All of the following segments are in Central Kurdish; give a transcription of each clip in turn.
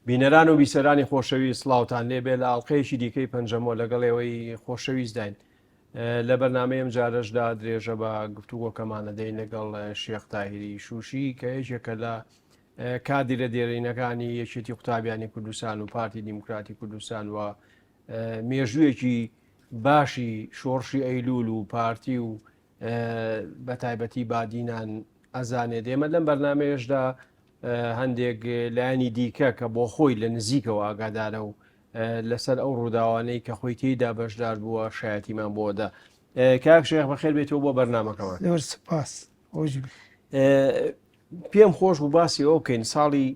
بینەران و بیسەرانی خۆشەویست سڵاوتان لێبێ لە ئاڵلقەیەکی دیکەی پەنجەمۆ لەگەڵەوەی خۆشەویستداین لە بەرنمەیەم جارەشدا درێژە بە گفتوگۆکەمانە دەین لەگەڵ شێخ تاهیری شوشی کە یەکێکە لە کادرە دێرینەکانی یەکێتی قوتابیانی کوردستان و پارتی دیموکراتی کوردستان و مێژوویەکی باشی شۆڕشی ئەیلول و پارتی و بە تایبەتی بادینان ئەزانێ دێمە لەم بەرنمەیەشدا هەندێک لایانی دیکە کە بۆ خۆی لە نزیکەوە ئاگادارە و لەسەر ئەو ڕووداوانەی کە خۆی تێیدا بەشدار بووە شایەتیمان بۆدا. کاک شێخ بەخێر بێتەوە بۆ بەرنمەکەمان. زۆر سپاس. پێم خۆش بوو باسی ئەو بکەین ساڵی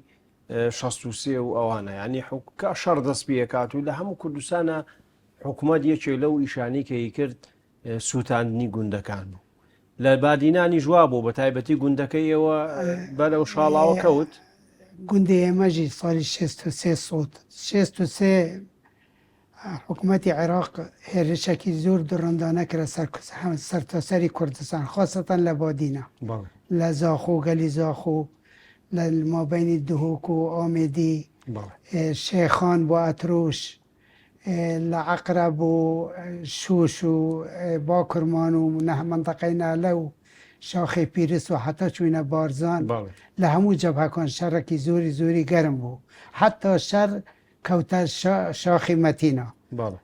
63 و ئەوانە ینی شەڕ دەست پێکات و لە هەموو کوردستانە حکوومەت یەکێ لەو ئیشانی کەی کرد سووتاندنی گوندەکان بوو. لە بادینانی جووا بوو بە تایبەتی گوندەکەیەوە بەرەو شاڵاوە کەوت. گوندی ئێمەژی ساڵی 63 حکوومەتی عێراق هێرشێکی زۆر دڕندانە کرە سەرتاسەری کوردستان خاصەتەن لە بادینە لە زاخۆ گەلی زاخۆ لە مابینی دهۆک و ئامێدی شێخان بۆ ئەترۆش لە عەقرە بۆ شوش و باکرمان و منطقەی نالە و شاخی پیرس و حتا چوینە بارزان لە هەموو جەبهەکان شەڕێکی زۆری گەرم بوو حتا شەڕ کەوتە شاخی مەتینە.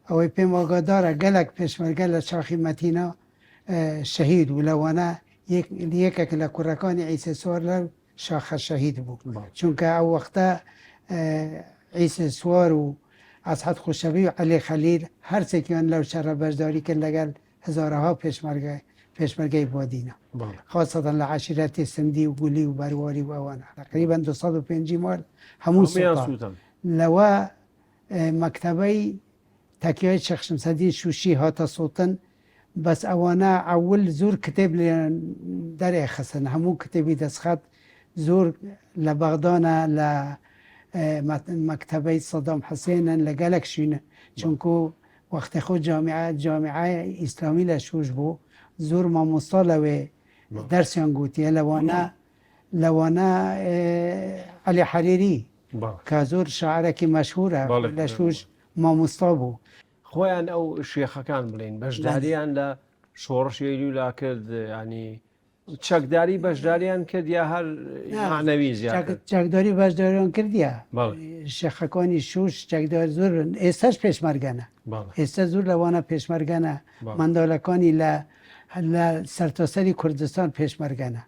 ئەوەی پێم ئاگادارە گەلک پێشمەرگە لە شاخی مەتینە شەهید و لەوانە یەکێک لە کوڕەکانی عیسێ سوار لەو شاخە شەهید بوو چونکە ئەو وەختە عیسێ سوار و ئەسعەد خوشەوی و عەلی خەلیل هەرچێکیان لەو شەڕە بەشداری کرد لەگەڵ هەزارەها پێشمەرگەی بادینە خاصەتەن لە عەشیرەتی سندی و گولی و بەرواری و ئەوانە تقریباً 205 مال هەموو سوڵتان لەوە مەکتەبەی تەکیای شێخ شەمسەدین شوشی هاتە سووتن بەس ئەوانە ئەول زۆر کتێب لێیان دەرێ خستن هەموو کتێبی دەستخەت زۆر لە بەغدانە لە مەکتەبەی سەدام حوسێنن لە گەلک شوینە چونکو وەختی خۆ جامیعە ئیسلامی لە شوش بوو زۆر مامۆستا لەوێ دەرسیان گوتیە لەوانە عەلی حەریری کە زۆر شاعرێکی مەشهورە لە شوش مامۆستا بوو. خۆیان ئەو شێخەکان بڵین بەشداریان لە شۆڕشی ئەیلولا کرد ینی چەکداری بەشداریان کرد یا هەر معنەوی زیاد چەکداری بەشداریان کردیە شێخەکانی شوش چەکدار زۆرن ئێستاش پێشمەرگەنە ئێستا زۆر لەوانە پێشمەرگەنە منداڵەکانی لە سەرتاسەری کوردستان پێشمەرگەنە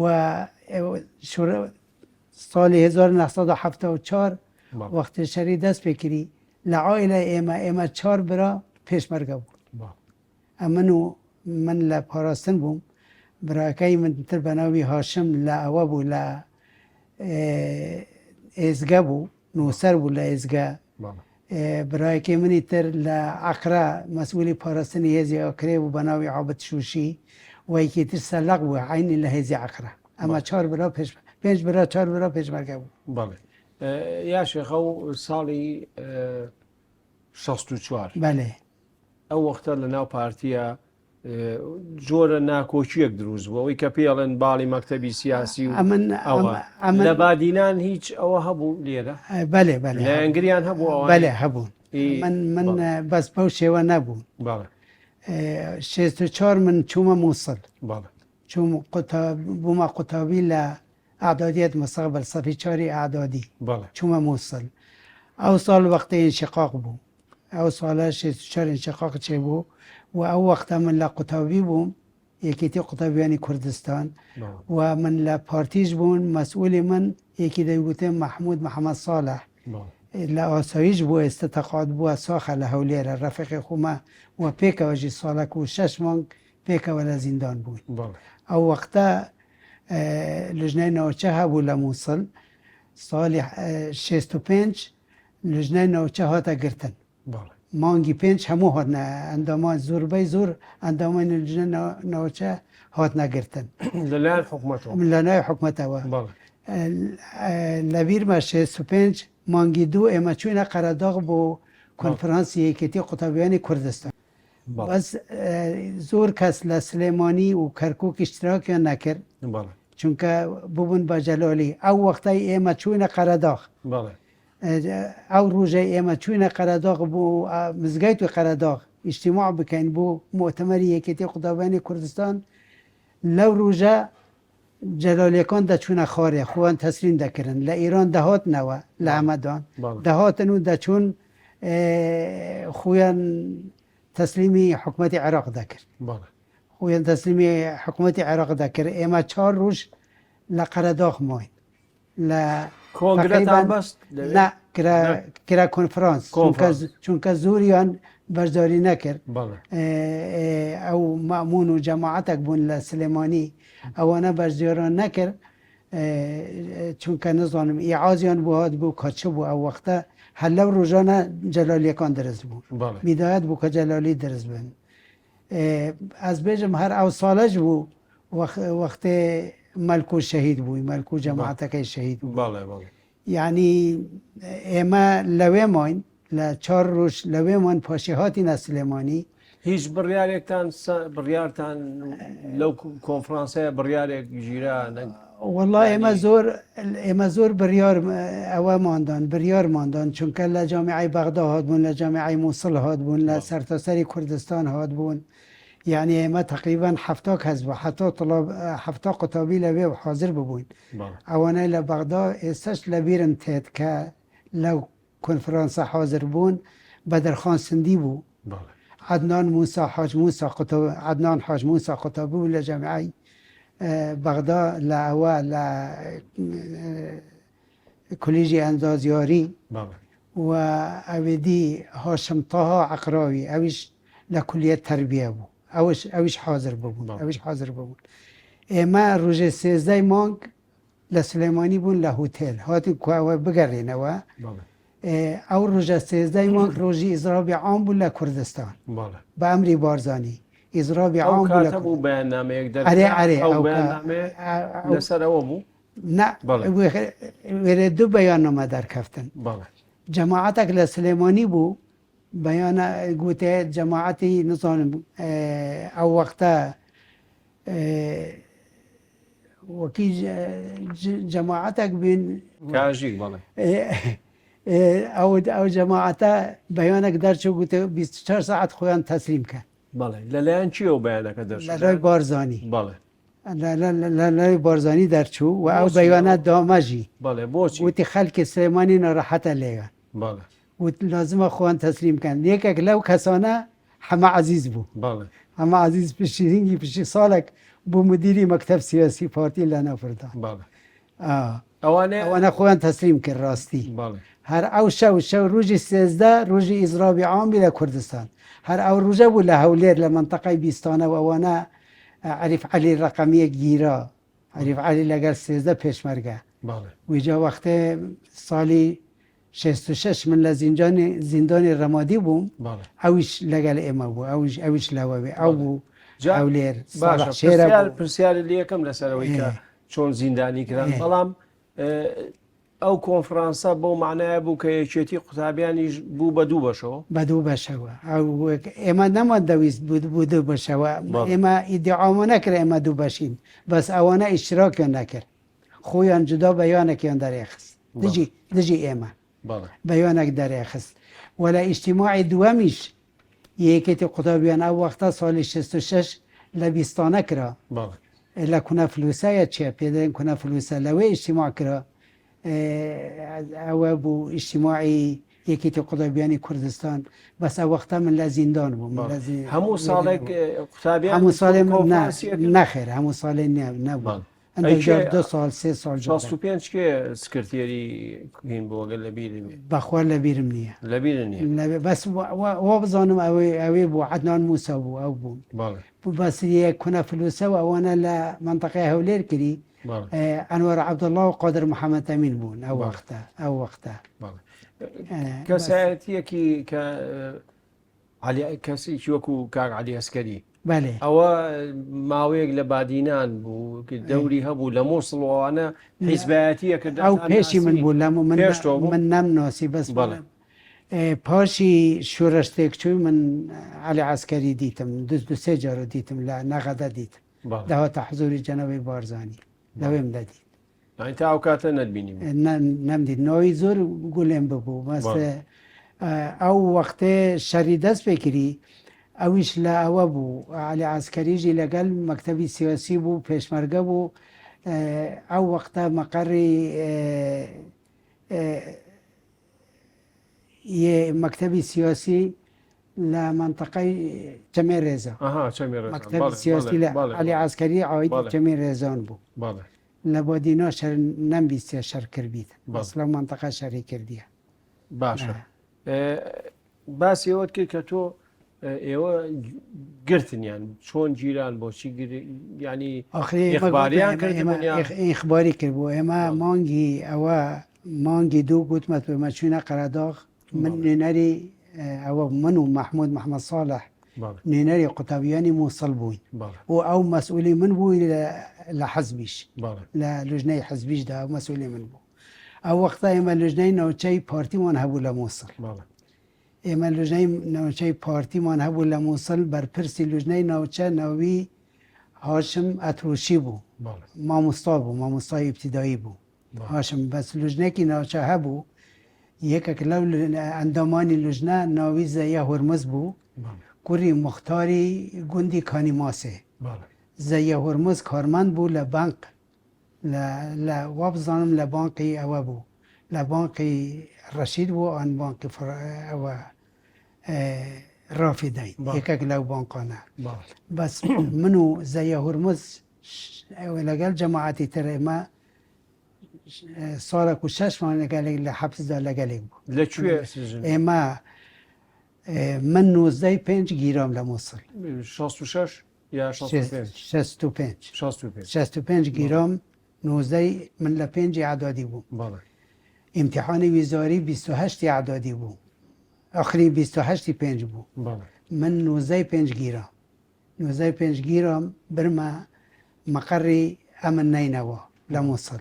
و ساڵی 1974 وەختی شەڕی دەست پێکردی لە عائیلە ئێمە 4 برا پێشمەرگە بوو من لە پاراستن بووم براکەی من تر بە ناوی هاشم لە ئەوە بوو لە ئێزگە بوو نووسەر بوو لە ئێزگە برایەکی منی تر لە عەقرە مەسئولی پاراستنی هێزی ئاکرێ بوو بە ناوی عابد شوشی و یەکی تر سەلەق بوو عینی لە هێزی عەقرە ئەمە 4 برا 5 برا 4 برا پێشمەرگە بوو. یا شێخە و ساڵی 64 ئەو وەختە لە ناو پارتیە جۆرە ناکۆچیەک دروست بوو ئەوەی کە پێڵێن باڵی مەکتەبی سیاسی و لە بادینان هیچ ئەوە هەبوو لێرە لایەنگریان هەبوو هەبوون من بەس بەو شێوە نەبوو 64 من چوومە مووسڵ بوومە قوتابی لە ئەعدادیەت مستەقبل سەفی 4 ئەعدادی چوومە مووسڵ ئەو ساڵ وەختی ئینشقاق بوو ئەو ساڵە 64 ئینشقاق چێ بوو و ئەو وەختە من لە قوتابی بووم یەکێتی قوتابیانی کوردستان و من لە پارتیش بوون مەسئولی من یەکی دەیگوتێ مەحموود محەممەد ساڵح لە ئاسایش بوو ئێستا تەقاعد بووە ساخە لە هەولێرە ڕەفیقی خومە و پێکەوەژی ساڵک و 6 مانگ پێکەوە لە زیندان بووین ئەو وەختە لژنەی ناوچە هەبوو لە مووسڵ ساڵی 65 لژنەی ناوچە هاتە گرتن مانگی 5 هەموو هاتنە ئەندامان زۆربەی زۆر ئەندامانی لژنە ناوچە هاتنەگرتن لەلایەن حکوومەتەوە لە بیرمە 65 مانگی 2 ئێمە چوینە قەرەداغ بۆ کۆنفرانسی یەکێتی قوتابیانی کوردستان بەس زۆر کەس لە سلێمانی و کەرکووک ئیشتراکیان نەکرد چونکە ببوون بە جەلالی ئەو وەختەی ئێمە چوینە قەرەداغ ئەو ڕۆژەی ئێمە چوینە قەرەداغ بۆ مزگەیت و قەرەداغ ئیجتیماع بکەین بۆ مؤتەمەری یەکێتی قوتابیانی کوردستان لەو ڕۆژە جەلالەکان دەچوونە خوارێ خۆیان تەسلیم دەکردن لە ئیران دەهاتنەوە لە ئەمەدان دەهاتن و دەچوون خۆیان تەسلیمی حکوومەتی عێراق دەکرد خۆیان تەسلیمی حکوومەتی عێراق دەکرد ئێمە 4 ڕۆژ لە قەرەداغ ماین لە کۆنگرەتان بەست کرا کۆنفرانس چونکە زۆریان بەشداری نەکرد ئەو مەمون و جەماعەتێک بوون لە سلێمانی ئەوانە بەشدێران نەکرد چونکە نزانم ئیعازیان بۆ هات بوو کاچە بوو ئەو وەختە هەر لەو ڕۆژانە جەلالیەکان دەرست بوو میدایەت بوو کە جەلالی دەرست بن ئەس بێژم هەر ئەو ساڵەش بوو وەختێ مەلکو شەهید بووی مەلکو جەماعەتەکەی شەهید بوو یعنی ئێمە لەوێ ماین لە 4 ڕۆژ لەوێمان پاشی هاتینە سلێمانی هیچ بڕیارێکتان بڕیارتان لەو کۆنفرانسەیە بڕیارێک ژیرا والله ئێمە زۆر بڕیار ئەوەماندان بڕیارماندان چونکە لە جامیعەی بەغدا هات بوون لە جامیعەی مووسڵ هات بوون لە سەرتاسەری کوردستان هات بوون یعنی ئێمە تقریبا 70 کەس بوو 70 قوتابی لەوێ حاضر ببووین ئەوانەی لە بەغدا ئێستاش لەبیرم تێت کە لەو کۆنفرانسە حاضر بوون بەدرخان سندی بوو عدنان حاج موسا قوتابی بوو لە جامیعەی بەغدا لە ئەوە لە کۆلیژی ئەندازیاری و ئەوێدی هاشم تاها عقراوی ئەویش لە کولیە تەربیە بوو ئەویش حاضر ببوون ئێمە ڕۆژێ 13 مانگ لە سلێمانی بوون لە هۆتێل هاتین کوەوە بگەڕێنەوە ئەو ڕۆژە 13 مانگ ڕۆژی ئیزرابی عام بوو لە کوردستان بە ئەمری بارزانی ئیزرابی عام بوو بەیاننامەیەک لەسەرەوە بوو وێرە دوو بەیاننامە دەرکەفتن جەماعەتێک لە سلێمانی بوو بەیانە گوتێ جەماعەتی نزانم ئەو وەختە وەکی جەماعەتێک بین کاژیک بەڵێ ئەو جەماعەتە بەیانێک دەرچوو گوتێ 24 ساعت خۆیان تەسلیم کە بەڵێ لەلایەن چیەوە بەیانەکە دەرچوو لەلای بارزانی بەڵێ لەلای بارزانی دەرچوو و ئەو بەیانە دامەژی بەڵێ بۆچی وتی خەلکی سلێمانی ناڕەحەتە لێیان بەڵێ وت لازمە خۆیان تەسلیم کەن یەکێک لەو کەسانە هەمە عەزیز بوو هەمە عەزیز پشتیرینگی پشتی ساڵێک بوو مدیری مەکتەب سیاسی پارتی لە نەفردان ئەوانە خۆیان تەسلیم کرد ڕاستی هەر ئەو شەو ڕۆژی 13 ڕۆژی ئیزرابی عامی لە کوردستان هەر ئەو ڕۆژە بوو لە هەولێر لە منتەقەی بیستانە و ئەوانە عەریف عەلی ڕەقەمیەک گیرا عەریف عەلی لەگەڵ 13 پێشمەرگە ویجا وەختێ ساڵی 66 من لە زیندانی ڕەمادی بووم ئەویش لەگەڵ ئێمە بوو ئەویش لەوەوێ ئەو بوو هەولێر پرسیاری لێ یەکەم لەسەرەوەی کە چۆن زیندانی کران بەڵام ئەو کۆنفرانسە بۆ معنایە بوو کە یەکێتی قوتابیانیش بوو بە دوو بەشەوە ئێمە نەمەدەویست بوو دوو بەشەوە ئێمە ئیدعاامە نەکرد ئێمە دوو بەشین بەس ئەوانە ئیشتراکیان نەکرد خۆیان جودا بەیانێکیان دەرێخست دژی ئێمە بەیانێک دەرێخست وە لە ئیجتیماعی دووەمیش یەکێتی قوتابیان ئەو وەختە ساڵی 66 لە بیستانە کرا لە کونەفلوسایە چێ پێدەین کونەفلوسە لەوەی ئیجتیماع کرا ئەوە بوو ئیجتیماعی یەکێتی قوتابیانی کوردستان بەس ئەو وەختە من لە زیندان بووم هەموو ساڵێک هەموو ساڵێ نەخێر هەموو ساڵێ نەبوو 2 ساڵ 3 ساڵ 65 کێ سکرتێری هین بۆگەل لە بیرم بەخوا لە بیرم نییە بەس وا بزانم ئەوێ بوو عەدنان موسا بوو ئەو بوون بەس یەک کونەفلوسە و ئەوانە لە منتەقەی هەولێر کردی ئەنوەر عەبدوڵڵا و قادر محەممەد ئەمین بوون ئەو وەختە کەسایەتیەکی کە کەسێکی وەکو کاک عەلی ئەسکەری بەێ ئەوە ماوەیەک لە بادینان بوو دەوری هەبوو لە مۆسڵوانە حیزبایەتیەکە ئەو پێشی من بوو لە من نەمناسی بەس پاشی شۆرەشتێک چووی من عەلی عەسکەری دیتم 2 جارە دیتم لە نەغەدە دیتم داهاتە حزوری جەنەبی بارزانی لەوێم دەدیت يعني تا ئەو کاتە نەتبینی نەمدید نەوەی زۆر گولێم ببوو بەس ئەو وەختێ شەری دەست پێکردی ئەویش لە ئەوە بوو عەلی عەسکەریژی لەگەڵ مەکتەبی سیاسی بوو پێشمەرگە بوو ئەو وەختە مەقەڕی مەکتەبی سیاسی لە منطقەی چەمێ ڕێزە مەکتەبی سیاسی لە عەلی عەسکەری عایدی چەمێ ڕێزان بوو لە بۆ دینا نەمبیستە شەر کردیت بەس لەو منطقە شەری کردیە باشە باسی ئەوەت کرد کە تۆ ئێوە گرتنیان چۆن جیران بۆچی ینی ئیخباری کرد بۆ ئێمە مانگی ئەوە مانگی دوو گوتمەت بمە چوونە قەرەداغ من نوێنەری ئەوە من و محمود محمد صالح نوێنەری قوتابیانی مووسڵ بووین و ئەو مەسئولی من بووی لە حەزبیش لە لوژنەی حەزبیشدا ئەو مەسئولی من بوو ئەو وەختە ئێمە لوژنەی ناوچەی پارتیمان هەبوو لە مووسڵ ئێمە لوژنەی ناوچەی پارتیمان هەبوو لە مووسڵ بەرپرسی لوژنەی ناوچە ناوی هاشم ئەتروشی بوو مامۆستا بوو مامۆستای ئیبتیدایی بوو هاشم بەس لوژنێکی ناوچە هەبوو یەکێک لەو ئەندامانی لوژنە ناوی زەیە هورمز بوو کوڕی مختاری گوندی کانیماسێ زەیە هورمز کارمەند بوو لە بانک لە وا بزانم لە بانقی ئەوە بوو لە بانقی ڕەشید بوو ئەن بانقی ئەوە ڕافیدەین یەکێک لەو بانقانە بەس من و زەیە هورمز لەگەڵ جەماعەتی تر ئێمە ساڵێک و 6 مانگ لەگەلێک لە حەبسدا لەگەلێک بوو لەکوێ ئێمە من 19 گیرام لە مووسڵ 66 یا 65 گیرام 19 من لە 5 عەدادی بوو ئیمتیحانی ویزاری 28 عەدادی بوو ئاخری 28 5 بوو من 19 گیرام 19 گیرام برمە مەقەڕی ئەمن نینەوە لە مووسڵ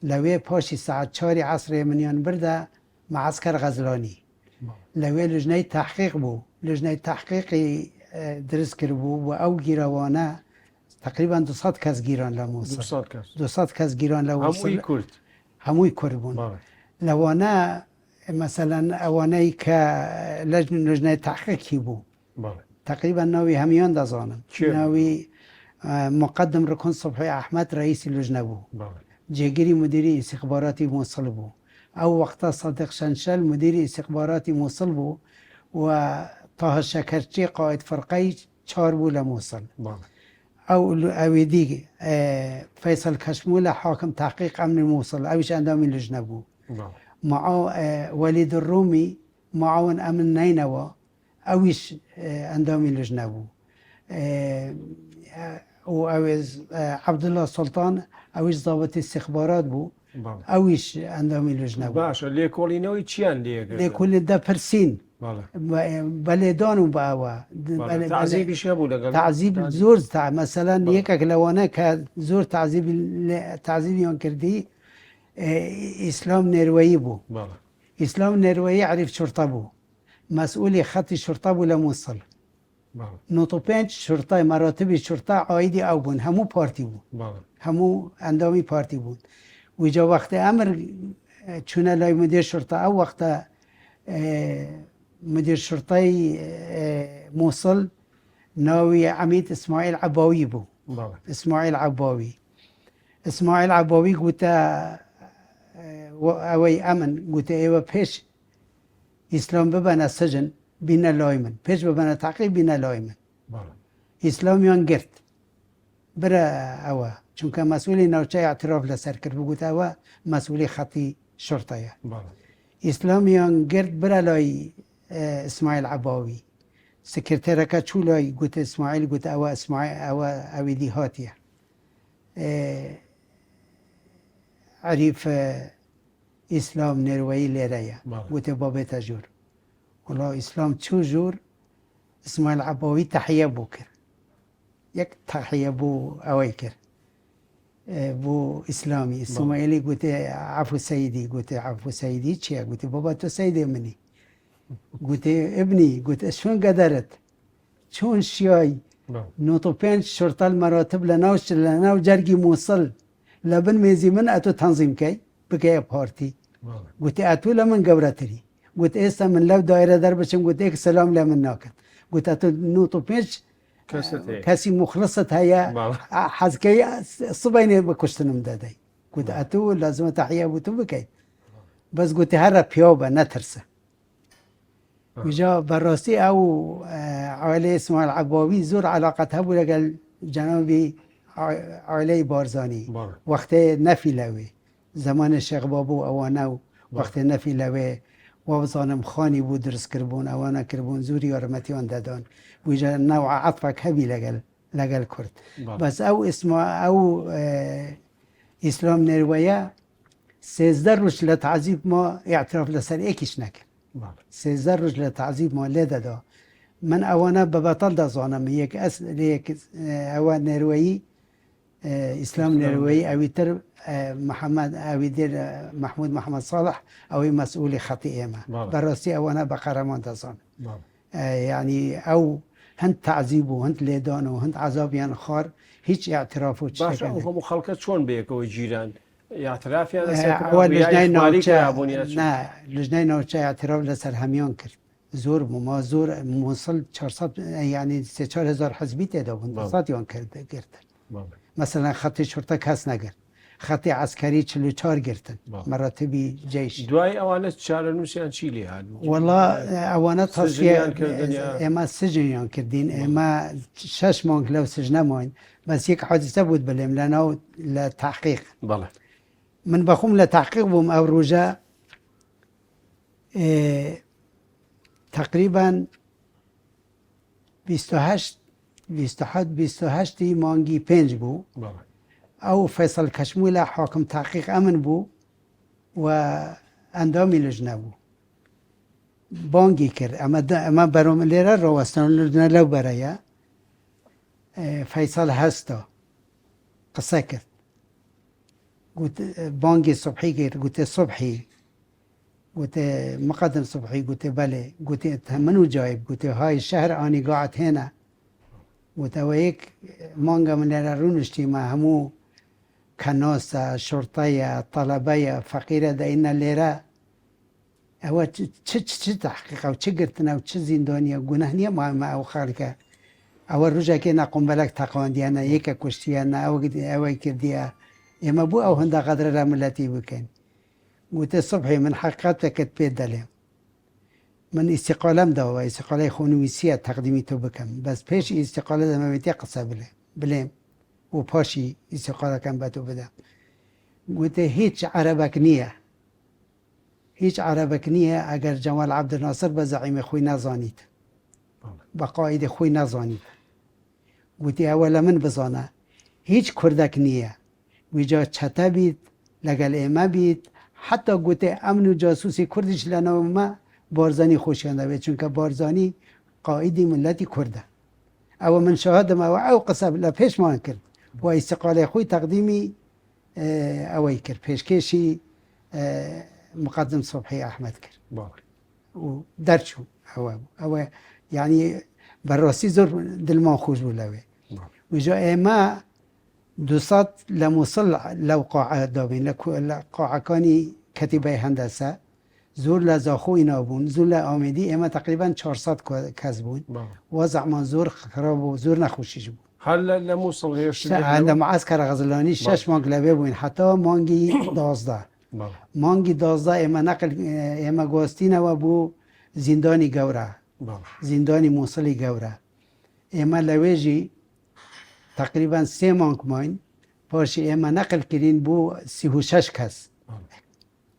لەوێ پاشی سعات 4 عەسرێ منیان بردە معسکەر غەزلانی لەوێ لوژنەی تەحقیق بوو لوژنەی تەحقیقی دروست کرد بوو و ئەو گیرەوانە تقریبا 200 کەس گیران لە مووسڵ 200 کەس گیران لە هەمووی کورد بوون لەوانە مەسەلەن ئەوانەی کە لوژنەی تەحقیقی بوو تقریبا ناوی هەمیان دەزانم ناوی مقدم ڕکن سوبحی ئەحمەد ڕئیسی لوژنە بوو جێگیری مدیری استخباراتی مووسڵ بوو ئەو وەختە سەدیق شەنشەل مدیری استخباراتی مووسڵ بوو و تاها شەکەرچی قائد فەرقەی 4 بوو لە مووسڵ ئەو ئەوێدی فەیسەل کەشمولە حاکم تحقیق ئەمنی مووسڵ ئەویش ئەندامی لوژنە بوو وەلید ڕومی معاون ئەمن نینەوە ئەویش ئەندامی لوژنە بوو و ئەوێز عەبدوڵڵا سوڵتان ئەویش زاوەتی استخبارات بوو ئەویش ئەندامی لوژنە بوو باشە لێکۆڵینەوەی چیان لێکۆلی دەپرسین بەلێدان و بە ئەوە تعزیب زۆر مەسەلەن یەکێک لەوانە کە زۆر تعزیبیان کردی ئیسلام نێروەیی بوو ئیسلام نێروەیی عەریف شورتە بوو مەسئولی خەتی شورتە بوو لە مووسڵ 95 شورتای مەراتبی شورتە عایدی ئەو بوون هەموو پارتی بوو هەموو ئەندامی پارتی بوون ویجا وەختە ئەمر چوونە لای مدیر شورتە ئەو وەختە مدیر شورتای مووسڵ ناوی عەمید ئیسماعیل عەباوی بوو ئیسماعیل عەباوی گوتە ئەوەی ئەمن گوتە ئێوە پێش ئیسلام ببەنە سجن بینە لای من پێش ببەنە تەعقیب بینە لای من ئیسلامیان گرت برە ئەوە چونکە مەسئولی ناوچەی ئەتراف لەسەر کرد بگوتە ئەوە مەسئولی خەتی شورتەیە ئیسلامیان گرت برە لای ئیسماعیل عەباوی سکرتێرەکە چوو لای گوتە ئیسماعیل گوتە ئەوە ئەویدی هاتیە عەریف ئیسلام نێروەیی لێرەیە گوتێ با بێتە ژوور وڵا ئیسلام چوو ژوور ئیسماعیل عەباوی تەحیە بوو کرد یەک تەحیە بوو ئەوەی کرد بۆ ئیسلامی ئیسماعیلی گوتێ عەفو سەیدی گوتێ عەفو سەیدی چییە گوتی بابا تۆ سەیدێ منی گوتێ ئبنی گوتە شوێن گەدەرت چۆن شیای 95 شورتە المەراتب لە ناو جەرگی مووسڵ لبن ميزي من أتو تنظيم كي بكي بارتي قلت أتو لمن قبرتري قلت إيسا من لو دائرة دربشم قلت إيك سلام لمن ناكت قلت أتو نوطو بيش كاسي مخلصة هيا حزكي صبيني بكشتنم دادي قلت أتو لازم تحية بوتو بكي بس قلت هرا بيوبا نترسه وجا براسي أو عائلة اسمها العباوي زور علاقتها بلقى جنابي عائلة بارزاني وقت نفي لوي زمان الشيخ بابو أوانا وقت نفي لوي وابزانم خاني بو درس كربون أوانا كربون زوري ورمتيان دادان وجا نوع عطفك هبي لقى كرد بس أو اسمه أو إسلام نروية 13 روز لتعذيب ما اعتراف لسر ايكيش نكر 13 روز لتعذيب ما لده دا من اوانا ببطل دا زانم يك اوان نروي اسلام نروي اوي تر محمد اوي دير محمود محمد صالح اوي مسؤول خطيئة ما براسي اوانا بقرمان دا زانم يعني او هند تعذيبو هند ليدانو هند عذابيان خار هيج اعترافو باشا هم خلقت شون بيكو جيران اعتراف اول لجنه نوچه نه لجنه نوچه اعتراف لسر همیان کرد زور ما زور موصل 400 يعني 4000 حزبی تعداد بود ساتیان کرد مثلا خط شرطه کس نگرد خط عسکری 44 گرتن مراتبی جيش دوای اوانه چارنوسیان چی لی هاد والله اوانه تصفیه اما سجنیان کردین اما 6 ماه لو سجنه ماین بس یک حادثه بود بلیم لنا لتحقیق بله من بخوم لتحقیق بوم او روزه تقریبا 28 مانگی 5 بو او فیصل کشمول حاکم تحقیق امن بو و اندامی لجنه بو بانگی کرد اما برام لیره رو وستان لجنه لو برایه فیصل هستا قصه کرد قلت بانجي صبحي غير قلت صبحي قلت مقدم صبحي قلت بلى قلت منو جايب قلت هاي الشهر اني قاعد هنا قلت وهيك مانجا من الرون اجتماع همو كناسة شرطية طلبية فقيرة داينا ليرة هو تش تحقيق او تشقرتنا او زندانية قنهنية ما او خالك او الرجا كينا قنبلك تقوان ديانا يكا كشتيانا او كرديا اما بو او هندا قدر راملاتي بكين قلت الصبحي من حقيقتك تبيد دليم من استقالم دوا استقاله خونويسية تقديمي تو بكم بس پیش استقاله ما بيتي قصة بليم و پاشي استقاله كم باتو بدا قلت هيج عربك نية هيج عربك نية اگر جمال عبد الناصر بزعيم خوي نزانيت بقائد خوي نزانيت قلت اولا من بزانه هيج كردك نية ویجا چته بید لگل ایمه بید حتی گوته امن و جاسوسی کردش لنا ما بارزانی خوشیانده بید چون که بارزانی قائدی ملتی کرده او من شاهدم او قصب لپیش مان کرد و استقاله خوی تقدیمی اوی کرد پیشکشی مقدم صبحی احمد کرد و درچو او يعني بالراسي زور دلمان خوش بولوي ويجا ايما دوسات لموصل لو قاعة دابين لقاعة كاني كتيبة هندسة زور لزاخو ينابون زور لآمدي ايما تقريبا 400 كسبون وضع من زور خراب وزور نخوشيش بون هل لموصل غير عند معسكر غزلاني 6 مانگ لبه بوين حتى مانگي 12 مانگي 12 ايما نقل ايما گواستين و بو زنداني گورا زنداني موصلي گورا ايما لويجي تقريبا 3 مانگ ماين باشي ايما نقل كرين بو 36 كس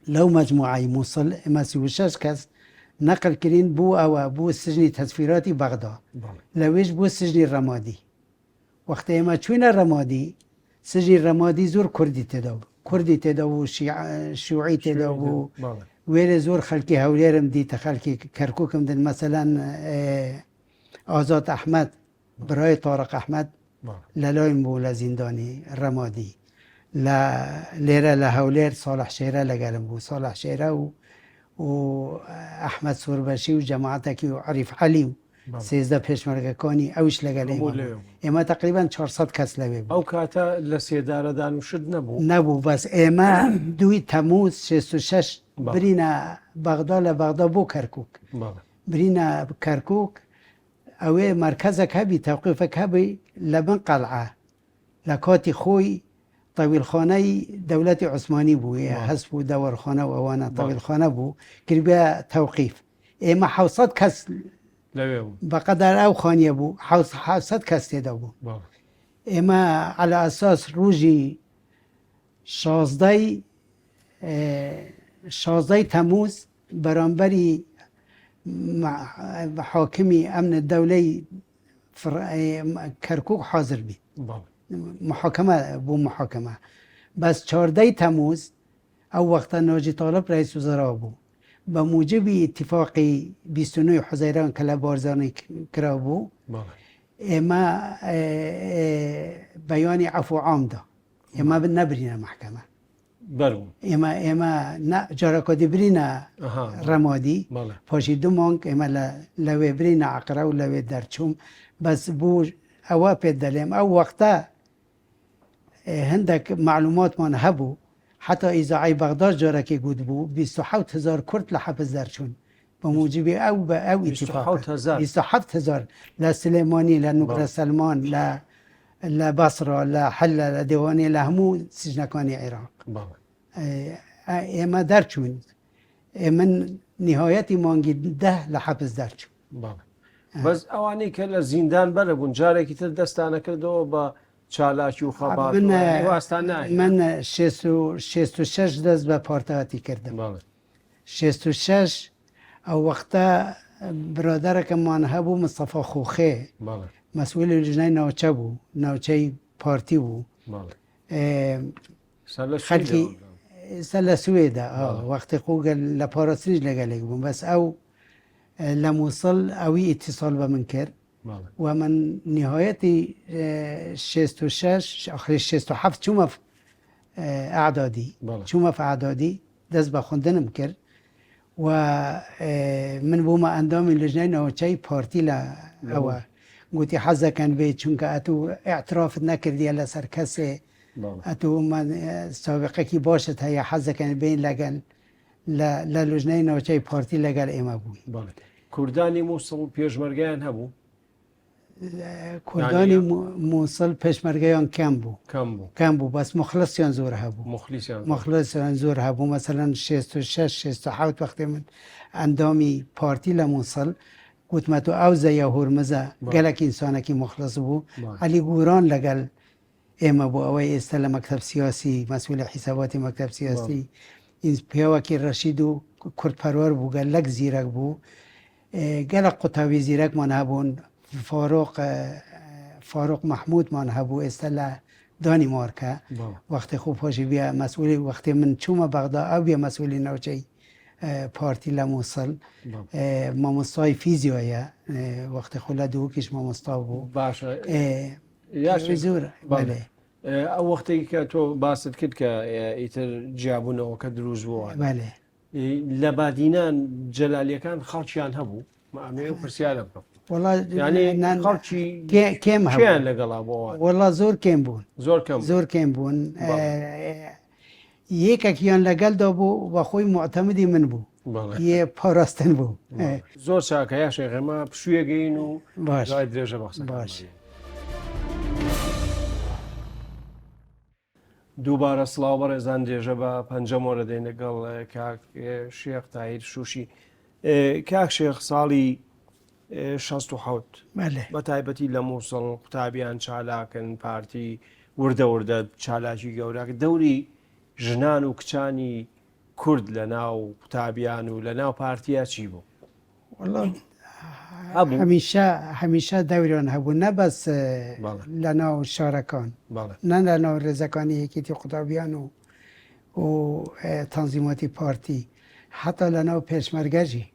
لو مجموعة موصل ايما 36 كس نقل كرين بو او بو سجن تسفيراتي بغداد لويج بو سجن الرمادي وقت ايما چوين الرمادي سجن الرمادي زور كردي تداو شيوعي تداو وير زور خلقي هوليرم دي تخلقي كركوكم دن مثلا آزاد احمد براي طارق احمد للاين بو لزنداني الرمادي لا ليرة لهولير صالح شيرة لقالم بو صالح شيرة و احمد سوربشي وجماعتك وعريف علي 13 پێشمەرگەکانی ئەوش لەگەڵ ئێمە تقریبان 400 کەس لەوێ بوو. ئەو کاتە لە سێدارەدان وشت نەبوو بەس ئێمە 2 تەموز 66 برینە بەغدا لە بەغدا بۆ کەرکووک برینە کەرکووک ئەوێ مرکزێک هەبی تەوقیفێک هەبی لە بن قەلعە لە کاتی خۆی طویلخانەی دەوڵەتی عوسمانی بوو هەست بوو دەوەرخانە و ئەوانە طویلخانە بوو کردبێ تەوقیف ئێمە 700 کەس بەقەدار ئەو خانیە بوو 700 کەس تێدا بوو ئێمە على ئەساس ڕۆژی 16 تەموز بەرامبەری حاکمی ئەمن دەولەی کەرکووک حاضر بی محاکمە بوو محاکمە بەس 14 تەموز ئەو وەختە ناجی طالب ڕئیس وزرا بوو بە موجبی اتفاقی 29 حوزەیران کە لە بارزانانی کرا بوو ئێمە بەیانی عەفو عامدا ئێمە نەبرینە محکەمە ئێمە جارەکە دیبرینە ڕەمادی پاشی 2 مانگ ئێمە لەوێ برینە عەقرە و لەوێ دەرچووم بەس بوو ئەوە پێت دەڵێم ئەو وەختە هەندێک معلوماتمان هەبوو حتا ئیزاعی بەغداد جارێکی گوت بوو 27000 کورد لە حەبس دەرچوون بە موجبی ئەو بە ئەو ئیتیفاق 27000 لە سلێمانی لە نوگرە سەلمان لە بەسرا لە حەلە لە دێوانێ لە هەموو سژنەکانی عێراق ئێمە دەرچوون من نهایەتی مانگی 10 لە حەبس دەرچوون بەس ئەوانەی کە لە زیندان بەرە بوون جارێکی تر دەستانە کردەوە بە چالاکی و خەبات من 66 دەست بە پارتەواتی کردم 66 ئەو وەختە برادەرەکەمان هەبوو مستەفا خۆخێ مەسئولی لژنەی ناوچە بوو ناوچەی پارتی بوو خەلکی ئێستا لە سوێدا وەختی خۆگەل لە پارەسریش لەگەلێک بووم بەس ئەو لە مووسڵ ئەوی ئیتیساڵ بە من کرد و من نهایەتی 66 آخری 67 چوومە ئەعدادی چوومە ئەعدادی دەست بە خوێندنم کرد و من بوومە ئەندامی لژنەی ناوچەی پارتی لە ئەوە گوتی حەزەکەن بێ چونکە ئەتوو ئاعترافت نەکردیە لەسەر کەسێ ئەتوو سابقەکی باشت هەیە حەزەکەن بین لەگەل لە لژنەی ناوچەی پارتی لەگەل ئێمە بووی کوردانی مووسڵ پێشمەرگیان هەبوو کوردانی مووسڵ پێشمەرگەیان کەم بوو بەس مخلصیان زۆر هەبوو مخلصیان زۆر هەبوو مەسەلەن 66 67 وەختێ من ئەندامی پارتی لە مووسڵ گوتمەتۆ ئەو زەیە هورمزە گەلێک ئینسانێکی مخلص بوو عەلی گوران لەگەل ئێمە بوو ئەوەی ئێستا لە مەکتەب سیاسی مەسئولی حیساباتی مەکتەب سیاسی پیاوەکی ڕەشید و کوردپەروەر بوو گەلەک زیرەک بوو گەلک قوتاوی زیرەکمان هەبوون فاروق محمودمان هەبوو ئێستا لە دانیمارکە وەختی خوب پاشی بیا مەسئولی وەختی من چوومە بەغدا ئەو بیا مەسئولی ناوچەی پارتی لە مووسڵ مامۆستای فیزیۆیە وەختی خۆ لە دووکیش مامۆستا بوو زۆر ئەو وەختێک کە تۆ باست کرد کە ئیتر جیابوونەوەکە دروست بووە لە بادینان جەلالیەکان خەڵکیان هەبوو ئەمێ پرسیارە بکەم خەڵکی کێم هەیان لەگەڵا بۆەوە وەڵا زۆر کێم بوون زۆر کێم بوون یەکێکیان لەگەلدا بوو بە خۆی معتەمەدی من بوو یێ پاراستن بوو زۆر چاکە یا شێخێمە پشوویەگەین و درێژە باش دووبارە سڵاو بەڕێزان درێژە بە پەنجەم وەرە دەین لەگەڵ کاک شێخ تاهیر شوشی کاک شێخ ساڵی 67 بە تایبەتی لە مووسڵ قوتابیان چالاکن پارتی وردە چالاکی گەوراکە دەوری ژنان و کچانی کورد لە ناو قوتابیان و لە ناو پارتیا چی بوو؟ هەمیشە دەوریان هەبوو نەبەس لە ناو شارەکان نە لە ناو ڕێزەکانی یەکێتی قوتابیان و تەنزیماتی پارتی حتا لە ناو پێشمەرگەژی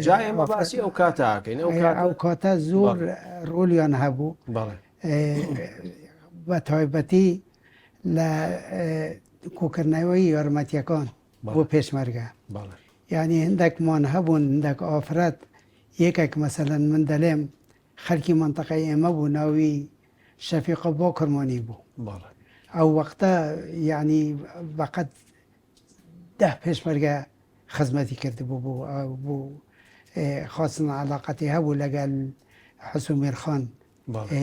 جای ئێمە باسی ئەو کاتەکەین ئەو کاتە زۆر ڕۆلیان هەبوو بە تایبەتی لە کۆکردنەوەی یارمەتیەکان بۆ پێشمەرگە یعنی هەندێکمان هەبوون هەندێک ئافرەت یەکێک مەسەلەن من دەڵێم خەڵکی منتەقەی ئێمە بوو ناوی شەفیق بۆ کڕمانی بوو ئەو وەختە یعنی بەقەت 10 پێشمەرگە خزمەتی کردبوو بوو خواستن علاقەتی هەبوو لەگەل حسومێر خان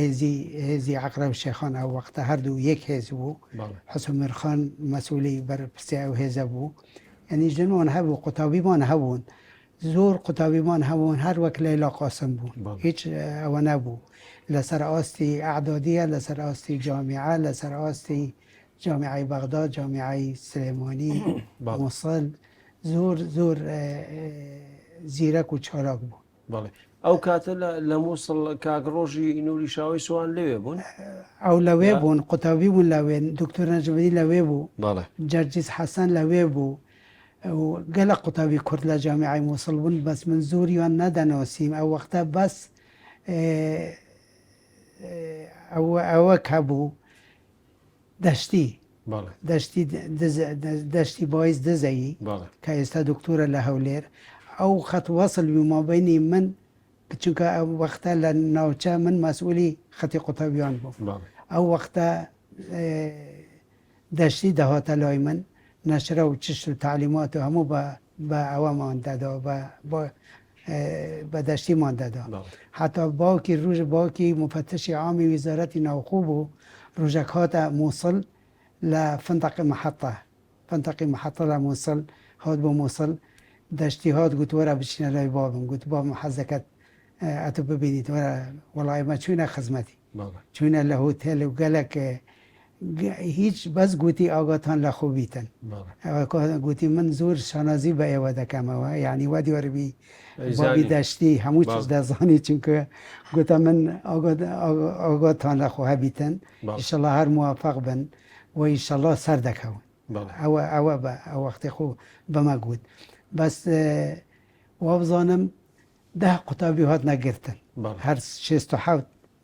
هێزی عەقرەب شێخان ئەو وەختە هەردوو یەک هێز بوو حسومێر خان مەسئولی بەرپرسی ئەو هێزە بوو یعنی ژنۆن هەبوو قوتابیمان هەبوون زۆر قوتابیمان هەبوون هەر وەک لەیلا قاسم بوون هیچ ئەوە نەبوو لەسەر ئاستی ئەعدادیە لەسەر ئاستی جامیعە لەسەر ئاستی جامیعەی بەغداد جامیعەی سلێمانی مووسڵ زۆر زیرەک و چالاک بوو ئەو کاتە لە مووسڵ کاگڕۆژی نووری شاوی سوان لەوێ بوون ئەو لەوێ بوون قوتابی بوون لەوێ دکتۆر نەجمەدی لەوێ بوو جەرجیز حەسەن لەوێ بوو گەلە قوتابی کورد لە جامیعەی مووسڵ بوون بەس من زۆریان نەدەناسیم ئەو وەختە بەس ئەوە هەبوو دەشتی باعث دزەیی کە ئێستا دکتۆرە لە هەولێر ئەو خەت وەسڵ مابینی من چونکە ئەو وەختە لە ناوچە من مەسئولی خەتی قوتابیان بوو ئەو وەختە دەشتی دەهاتە لای من نەشرە و چشت و تعلیمات و هەموو بە ئەوەمان دەدا بە دەشتیمان دەدا حتا باوکی مفتشی عامی ویزارەتی ناوخۆ بوو ڕۆژێک هاتە مووسڵ لە فندقی محەتە لە مووسڵ هات بۆ مووسڵ دەشتی هات گوت وەرە بچینە لای بابم گوت بابم حەزەکەت ئەتو ببینیت وەرە وەڵی ئێمە چوینە خزمەتی چوینە لە هۆتێل و گەلک هیچ بەس گوتی ئاگاتان لە خۆ بیتن گوتی من زۆر شانازی بە ئێوە دەکەمەوە یعنی وا دیوەربی بابی دەشتی هەموو چیز دەزانی چونکە گوتە من ئاگاتان لە خۆ هەبیتن ئیشەڵا هەر موافق بن و ئیشەڵا سەر دەکەون ئەوە بە ئەو وەختی خۆ بەمە گوت بەس وا بزانم 10 قوتابی هات نەگرتن هەر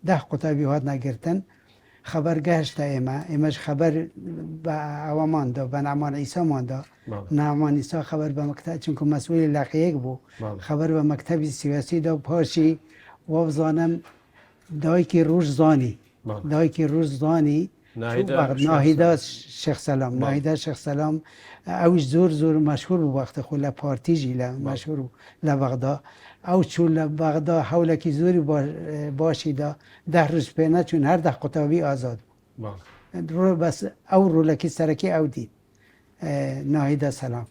10 قوتابی هات نەگرتن خەبەر گەهشتە ئێمەش خەبەر بە ئەوەماندا بە نەعمان ئیساماندا نەعمان ئیسا خەبەر بە مەکتەب چونکە مەسئولی لاقەیەک بوو خەبەر بە مەکتەبی سیاسیدا پاشی وا بزانم دایکی ڕۆژ زانی ناهیدا شێخ سەلام ئەوش زۆر مەشهور بوو وەختە خۆ لە پارتیژی لە مەشهور لە بەغدا ئەو چوو لە بەغدا هەولێکی زۆری باشیدا 10 ڕۆژ پێ نەچوون هەر 10 قوتابی ئازاد بوو بەس ئەو ڕۆلەکی سەرەکی ئەو دیت ناهیدا سەلام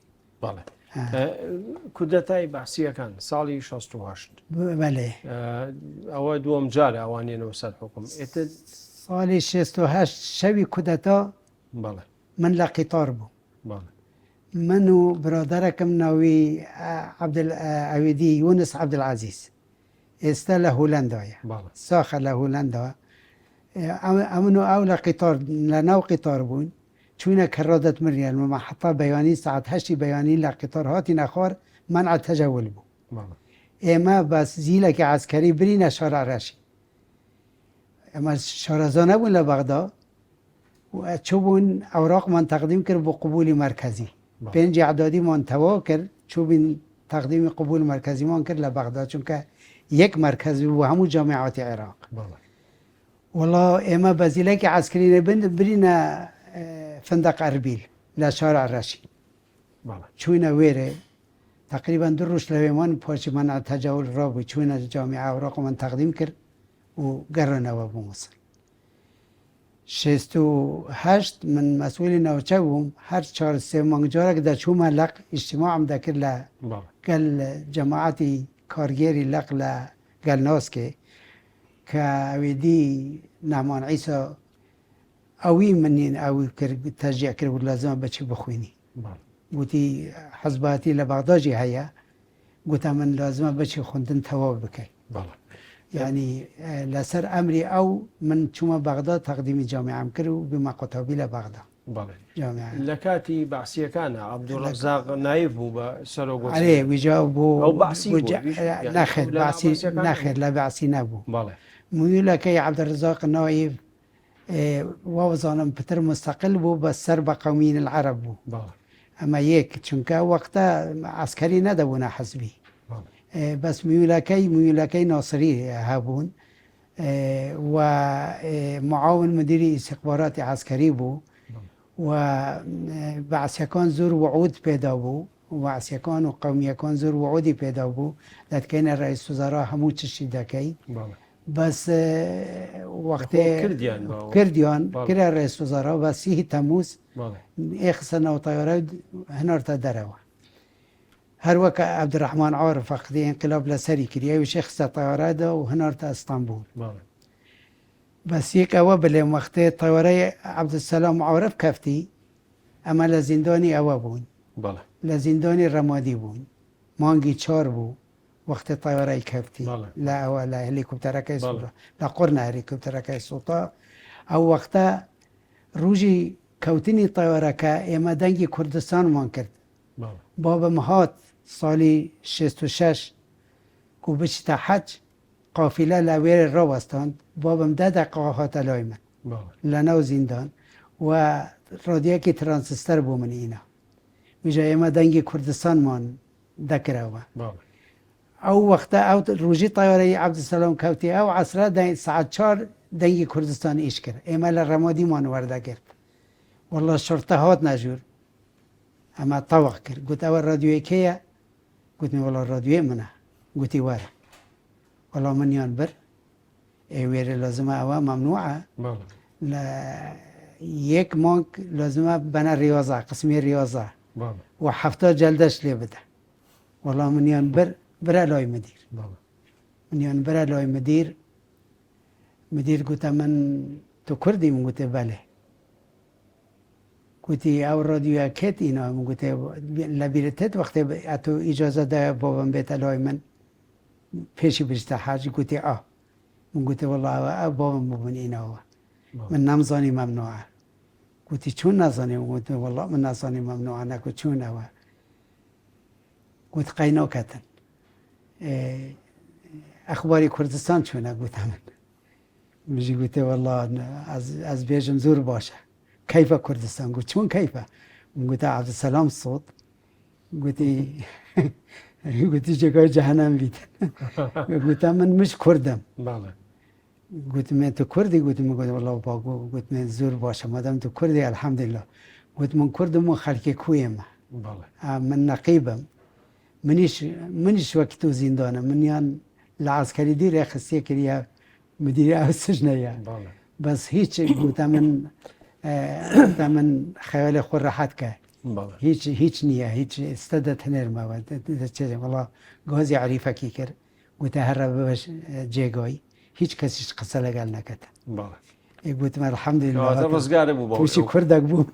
کودەتای باسیەکان ساڵی 68 بەڵێ ئەوە دووەم جارە ئەوانێنەوە سەر حکوم ئێتر ساڵی 68 شەوی کودەتا من لە قیتار بوو من و برادەرەکەم ناوی ئەویدی یونس عەبدولعەزیز ئێستا لە هۆلەندایە ساخە لە هۆلەندا ئەمن و ئەو لە ناو قیتار بوون چوینە کەڕادەت مریان و مەحەتە بەیانی ساعت 8 بەیانی لە قیتار هاتینە خوار منع تەجەول بوو ئێمە بەس زیلێکی عەسکەری برینە شارع ڕەشی ئەمە شارەزا نەبوون لە بەغدا چوبوون ئەوراقمان تەقدیم کرد بۆ قبولی مەرکەزی 5 ئەعدادیمان تەواو کرد چوبین تەقدیمی قبول مەرکەزیمان کرد لە بەغدا چونکە یەک مەرکەزی بوو هەموو جامیعاتی عێراق وەڵا ئێمە بە زیلێکی عەسکەری برینە فندق ئەربیل لە شارع ڕەشی چوینە وێرێ تقریبا 2 ڕۆژ لەوێمان پاشی منع تەجاوز ڕابوو چوینە جامیعە ئەوراقمان تەقدیم کرد و گەڕانەوە بۆ مووسڵ 68 من مەسئولی ناوچە بووم هەر 4 مانگ جارێک دەچوومە لەق ئیجتیماعم دەکرد لە گەل جەماعەتی کارگێری لەق لە گەلناسکێ کە ئەوێدی نەعمان عیسا ئەوی منین ئەوی کرد تەشجیع کرد و لازمە بچی بخوێنی گوتی حەزباتی لە بەغداژی هەیە گوتە من لازمە بچی خوێندن تەواو بکەی یعنی لەسەر ئەمری ئەو من چوومە بەغدا تەقدیمی جامیعەم کرد و بمە قوتابی لە بەغدا لە کاتی باسیەکانە عەبدوڵڕەزاق نایب بوو بە سەرۆگۆ ویجا بوو نەخێر لە باسی نەبوو مویلەکەی عەبدوڵڕەزاق نایب وەزانم پتر مستەقل بوو بە سەر بە قەومین العەرەب بوو ئەمە یەک چونکە وەختە عەسکەری نەدەبوونە حەزبی بس ميولكي ناصري هابون ومعاون مديري استخبارات عسكري بو وبعثيكان زور وعود پیدا بو وبعثيكان وقوميكان زور وعودي پیدا بو لكن الرئيس وزراء همو تشي دكي بس وقت كرديان كرا رئيس وزراء بس هي تموز اخسنا وطيارات هنارتا دروا هر وقت عبد الرحمن عارف اخذي انقلاب لسري كريا وشيخ طيارات وهنارتا اسطنبول بس هيك اوابل وقت طياري عبد السلام عارف كفتي اما لزنداني اوابون لزنداني رمادي بون مانجي چار بو وقت طياري كفتي لا ولا هليكوبتر كيسوطا لا قرنا هليكوبتر كيسوطا او وقتا روجي كوتني طيارة كا اما دنگي كردستان مان کرد بابا مهات سالي 66 كو بچتا حج قافله لوير راوستان بابا مدد قاهات لايمن لناو زندان و راديو كي ترانسستر بو من اينا بيجا اما دنگي كردستان مان دكراوا او وقتا او روجي طياري عبد السلام كوتي او عصره ساعت 4 دنگي كردستان ايش كر اما لرمادي مان ورده کرد والله الشرطه هات نجور اما طوق كر قلت اول راديو كيا قلت والله الراديو منه قلت ورا والله من ينبر وير لازم او ممنوعه لا يك مونك لازم بنا رياضه قسمي رياضه وحفته جلدش لي بده والله من ينبر برا لاي مدير من ينبر لاي مدير قلت من تو كردي من قلت بله قلت او راديو كت اینا قلت لبیرتت وقت اتو اجازه ده بابام بیت لای من پیشی بجتا حاج قلت من قلت والله بابام بابن اینا من نمزاني ممنوعه قلت چون نزاني قلت والله من نزاني ممنوعه نکو چون هوا قلت قينو كتن اخباري كردستان چونه قلت من بيجي قلت والله از بيجم زور باشه كيف كردستان قلت شون كيف قلت عبد السلام الصوت قلت قلت جاي جهنم بيت قلت من مش كردم قلت من تو كردي قلت من قلت والله باقو قلت من زور باشه ما دام تو كردي الحمد لله قلت من كرد مو خلقي كويمه من نقيبم منيش وقتو زندانه من يان العسكري دي رخصيه كريا مدير السجنيه بس هيك قلت من خیال خود راحت کرد هیچ نیه هیچ استدت نرمه و والله گازی عریفه کی کرد گوته هر را ببش جگای هیچ کسیش قصه لگل نکرد گوته من الحمدلله رزگاره بو پوشی کردک بو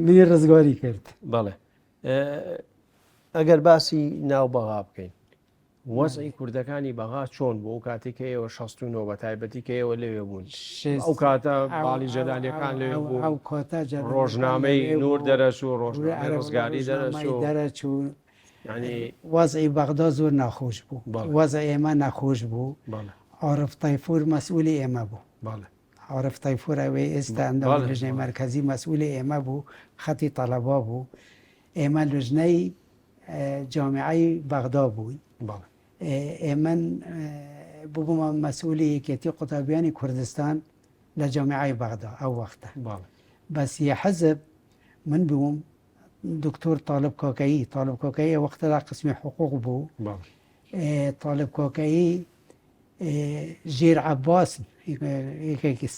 من رزگاری کرد بله اگر باسی ناو بەغا بکەین وەزعی کوردەکانی بەغا چۆن بوو کاتێک ئێوە 69 بە تایبەتی کە ئێوە لەوێ بوون ئەو کاتە باڵی جەلانیەکان لێ بوو ڕۆژنامەی نور دەرەچوو ڕۆژنامەی ڕزگاری دەرەچوو ینی وەزعی بەغدا زۆر ناخۆش بوو وەزعی ئێمە ناخۆش بوو عارف تایفور مەسئولی ئێمە بوو عارف تایفور ئەوەی ئێستا ئەندەوە لژنەی مەرکەزی مەسئولی ئێمە بوو خەتی تەڵەبا بوو ئێمە لژنەی جامعەی بەغدا بووین من بووم مسئولی یەکێتی قوتابیانی کوردستان لە جامعەی بەغدا ئەو وەختە بەس یە حزب من بووم دکتۆر طالب کۆکەیی وەختە لە قسمی حقوق بوو طالب کۆکەیی ژیر عەباس یەکێکی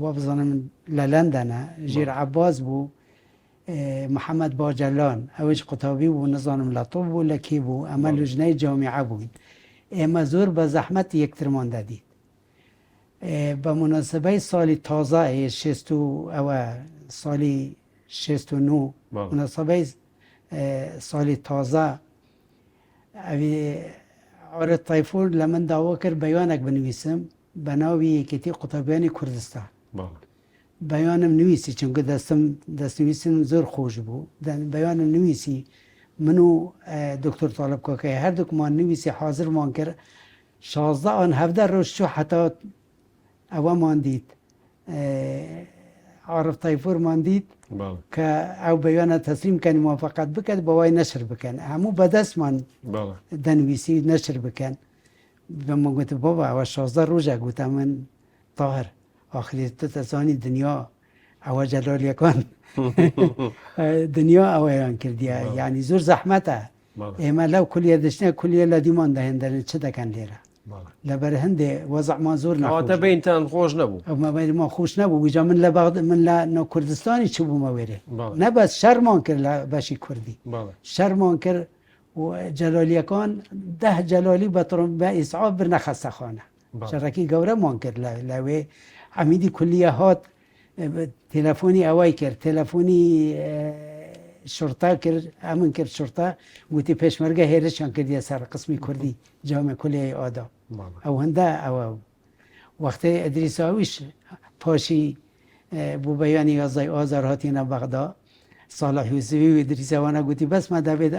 وا بزانم لە لەندەنە ژیر عەباس بوو محمد باجلان اوش قطابی بو نظام لطف بو لکی بو اما لجنه جامعه بوین اما زور به زحمت یکترمان دادید به مناسبه سال تازه سال 69 مناسبه سال تازه عارف تایفور لمن دعوا کرد بیانک بنویسم بناوی یکیتی قطابیان کردستان بیانم نویسی چون دست نویسیم زور خوش بود بیانم نویسی منو دکتر طالب کۆکەی هر دوکمان نویسی حاضر مان کرد 16 آن 17 روز شو حتی اوا مان دید عارف طیفور ماندید بله که او بیان تسلیم کنی موافقت بکرد بوای نشر بکن همو به دست من بله دنویسی نشر بکن و من گفت بابا او 16 روزه گفتم من طاهر آخری تو تسانی دنیا او جلال یکان دنیا اویان کردی یعنی زور زحمته بله اما لو کلیه دشنه کلیه لدیمان دهنده چه دکن لیره بله لبر هنده وضع ما زور ئەواتە نخوش بینتان خۆش نەبوو اما بین ما خوش نبود ویجا من لبغد من لا کردستانی چه بو ما ویره بله نه بس شرمان کرد باشی کردی بله شرمان کرد و جلالی کان 10 جلالی به اسعاف بر نخسته خانه بله شرکی گوره مان کرد لوی عمیدی کلیه هات تلفونی اوای کرد تلفونی شرطه کرد امن کرد شرطه گوتی پیشمرگه هیرشان کردی سر قسمی کردی جامعه کلیه آدا بله او هنده او وقتی ادریس آویش پاشی بو بیان 11 آذر هاتینا بغداد صالح یوسفی و ادریس آوانا گوتی بس ما دوید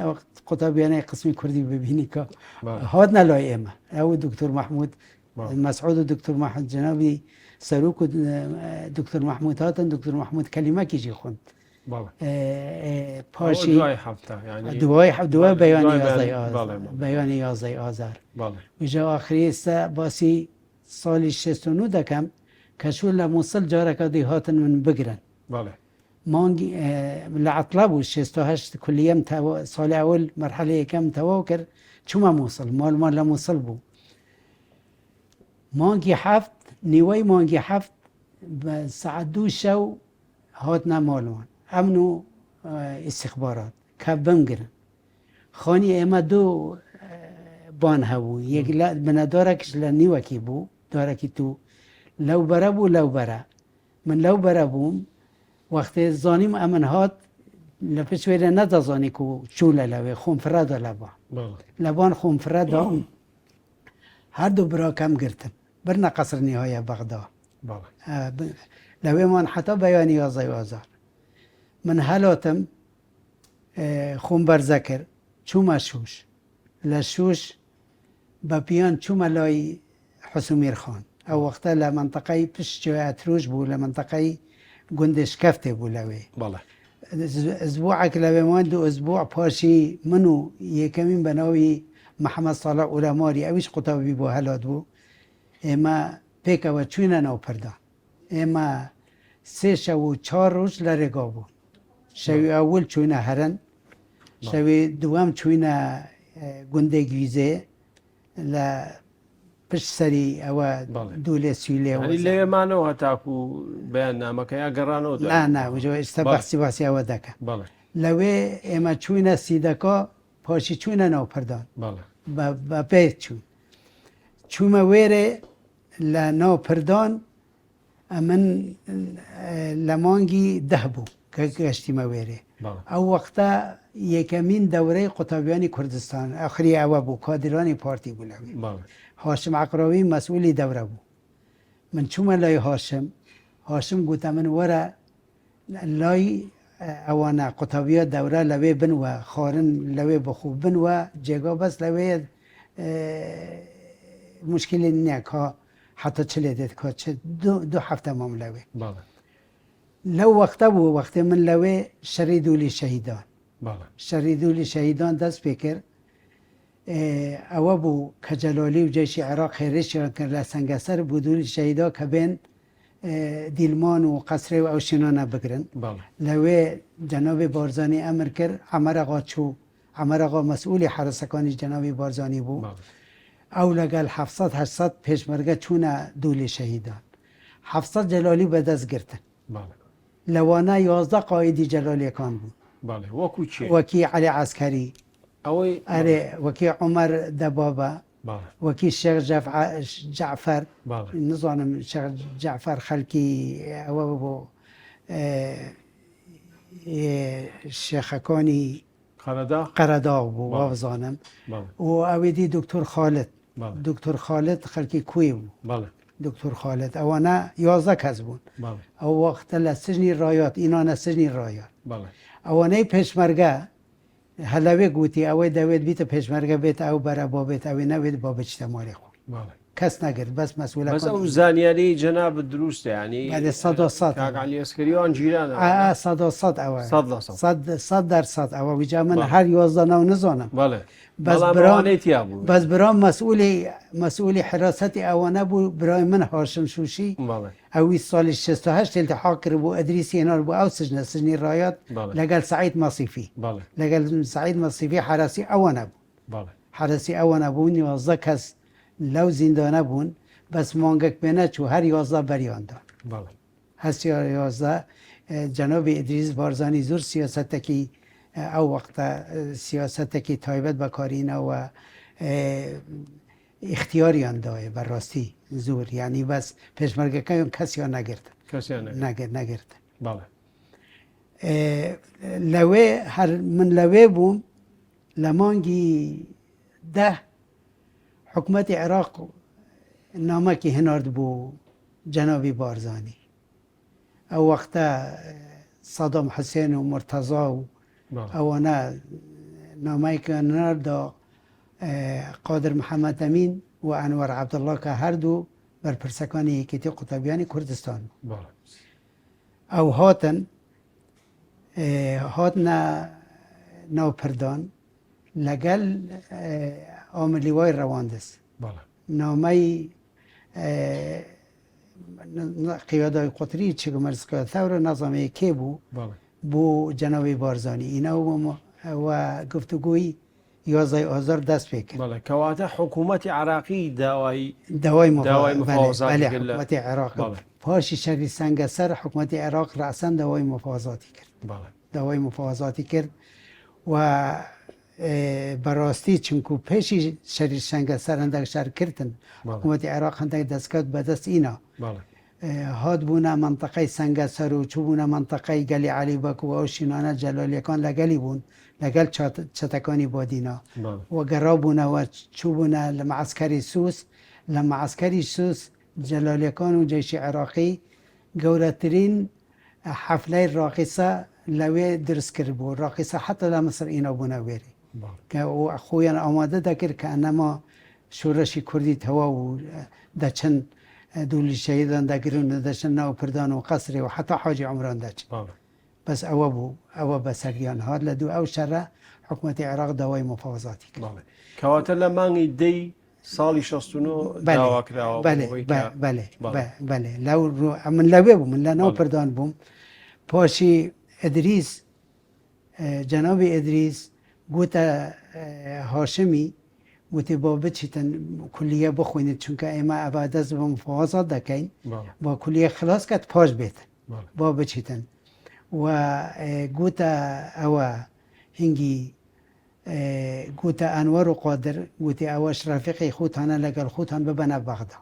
قطابیانه قسمی کردی ببینی که بله هاد نلایمه او دکتر محمود بله مسعود و دکتر محمود جنابی سروک و دکتر محمود هاتن دکتر محمود کلمه کیجی خوند بله پاشی دوای هەفتە یعنی دوای بیان دوای 11 بله، آذر بله. بیان 11 آذر بله ویجا آخری است باسی سالی 69 دکم کشول لموصل جاره که دیهاتن من بگرن بله مانگی لعطله بود 68 کلیم سال اول مرحله یکم توا کرد چوم موصل مال لموصل بود مانگی هفت نیوی مانگی هفت ساعت 2 شو هاتنا مالوان امنو استخبارات که بمگرن خانی اما 2 بان هبو یک من دارکش لنیوکی بو دارکی تو لو بره بو لو بره من لو بره بوم وقتی زانیم امن هات لپش ویره ندازانی که چوله لوه خون فردا لبا بله لبان خون فردا هر دو برا کم گرتن برنا قصر نهایه بغداد بله لوه من حتی بیان 11 آذر من حالاتم خون برزکر چوم شوش لشوش با پیان چوم لای حسومیر خان او وقتا لمنطقه پشت جای اتروش بو لمنطقه گندش کفته بو لوه بله اسبوع لوه ما 2 اسبوع پاشی منو یکمین بناوی محمد صالح علماری اویش قطابی بو حالات بو اما پیک و چوینه نو پردان اما 3 شو و 4 روز لرگا بو شوی اول چوینه هرن شوی دوام چوینه گنده گویزه ل پشت سری او دوله سویله یعنی لێمانەوە هەتاکو بەیان نامەکە یا گەڕانەوە نه وجو است بحثی او دکه بله لوه اما چوینه سیدکا پاشی چوینه نو پردان بله با پیت چومه ویره لنو پردان من لمانگی 10 بو که گشتی مویره بله او وقتا یکمین دوره قطابیان کردستان آخری او بو کادران پارتی بو لوی بله هاشم عقراوی مسئولی دوره بو من چومه لای هاشم گوته من وره لای اوانا قطابیا دوره لوی بن و خارن لوی بخوب بن و جگا بس لوی مشکلی نیک ها حتی چلی دید که 2 هفته مملوی بله لو وقتا بو وقت من لوی شریدولی شهیدان بله شریدولی شهیدان دست بکر او بو کجلالی و جیش عراق خیرش کر لسنگسر بودولی شهیدا که بین دیلمان و قصره و اوشنانه بگرن بله لوی جناب بارزانی امر کر عمر آقا مسئول حرسکانی جناب بارزانی بو بله او لگل 700 پیشمرگه چونه دولی شهیدان 700 جلالی به دست گرتن بله لوانه 11 قایدی جلالی کان بود بله وەکو چێ وکی علی عسکری ئەوەی اره وکی عمر دبابه بله وکی شیخ جعفر بله نظانم شیخ جعفر خلکی او بو شیخکانی قرداغ بو وابزانم بله و اویدی دکتر خالد بله دکتر خالد خلکی کوی بود بله دکتر خالد اوانه 11 کس بود بله او وقت لسجنی رایات اینا سجنی رایات بله اوانه پیشمرگه هلوی گوتی اوی دوید بیت پیشمرگه بیت او برا بابت اوی نوید باب اجتماعی خون بله کەس نەگرت بەس مەسئولەکان بەس ئەو زانیاری جەناب دروستە ینی بەێ 100 کاگعلی ئەسکەریوان جیرانە 100 ئەوە 100% ئەوە ویجا من بەڵێ. هەر 11 ناو نزانم بەڵێ بەس بەڵام برام ئەوانەی تیا بوو بەس برام مەسئولی حراسەتی ئەوە نەبوو برای من هاشم شوشی بەڵێ ئەوی ساڵی 68 التحاق کرد بۆ ئەدریسی هێنار بۆ ئەو سژنی ڕایەت بەڵێ. لەگەل سعید مەسیفی بەڵێ لەگەل سعید مەسیفی حراسی ئەوە نەبوو بەڵێ حرسی ئەوە نەبوو 11 کەس لەو زیندانە بوون بەس مانگەک پێ نەچوو هەر 11 بەریاندا بەڵێ هەستی 11 جەنابی ئیدریس بارزانی زۆر سیاسەتێکی ئەو وەختە سیاسەتێکی تایبەت بەکارینەوە اختیاریان دایە بەڕاستی زۆر یعنی بەس پێشمەرگەکەیان کەسیان نەگرت کەسیان نەگرت بەڵێ لەوێ هەر من لەوێ بووم لە مانگی 10 حکوومەتی عێراق نامەکی هێنارد بۆ جەنابی بارزانی ئەو وەختە سەدام حوسێن و مرتەزا و ئەوانە نامەیەکی هێناردا قادر محەممەد ئەمین و ئەنوەر عەبدوڵڵا کە هەردوو بەرپرسەکانی یەکێتی قوتابیانی کوردستان ئەو هاتنە ناوپردان لەگەل ئاملیوای ڕەواندز نامەی قیادای قوتری چگمەرزکە تەورە نەزامەیە کێ بوو بۆ جەنابی بارزانی ئینە و گفتوگوی 11 ئازار دەست پێ کرد کەواتە حکوومەتی عراقی داوای حکوومەتی عێراق پاشی شەری سەنگەسەر حکوومەتی عێراق ڕەسەن داوای مفاوضاتی کرد داوای مفاوضاتی کرد و بەڕاستی چونکو پێشی شەری سەنگەسەر هەندێک شارکردن حکوومەتی عێراق هەندێک دەستکەوت بەدەست ئینە هات بوونە منتەقەی سەنگەسەر و چوبوونە منتەقەی گەلی عەلی بەکو و ئەو شینانە جەلالیەکان لەگەلی بوون لەگەل چەتەکانی بادینا و گەڕابوونەوە چوبوونە لە معسکەری سووس لە معسکەری سووس جەلالیەکان و جێشی عێراقی گەورەترین حەفلەی ڕاقیسە لەوێ دروست کرد بوو ڕاقیسە حتا لە مسر ئینە بوونە وێری خۆیان ئامادە دەکرد کە ئەنەما شۆرەشی کوردی تەوا و دەچن دوولی شەهیدان دەگرن دەچن ناو پردان و قەسری و حتا حاجی عومران دەچن بەس ئەوە بوو ئەوە بەسەریان هات لە دوو ئەو شەرە حکوومەتی عێراق داوای مفاوضاتی کرد کەواتە لە مانگی دەی ساڵی 69 داواکراوە بەێ من لەوێ بووم من لە ناو پردان بووم پاشی ئەدریس جەنابی ئەدریس گوتە هاشمی وتی بۆ بچیتن کولیە بخوێنیت چونکە ئێمە ئەبا دەست بە مفاوضات دەکەین بۆ کولیە خلاص کات پاش بێتن بۆ بچیتن و گوتە ئەوە هنگی گوتە ئەنوەر و قادر گوتی ئەوەش ڕەفیقی خوتانە لەگەڵ خوتان ببەنە بەغدا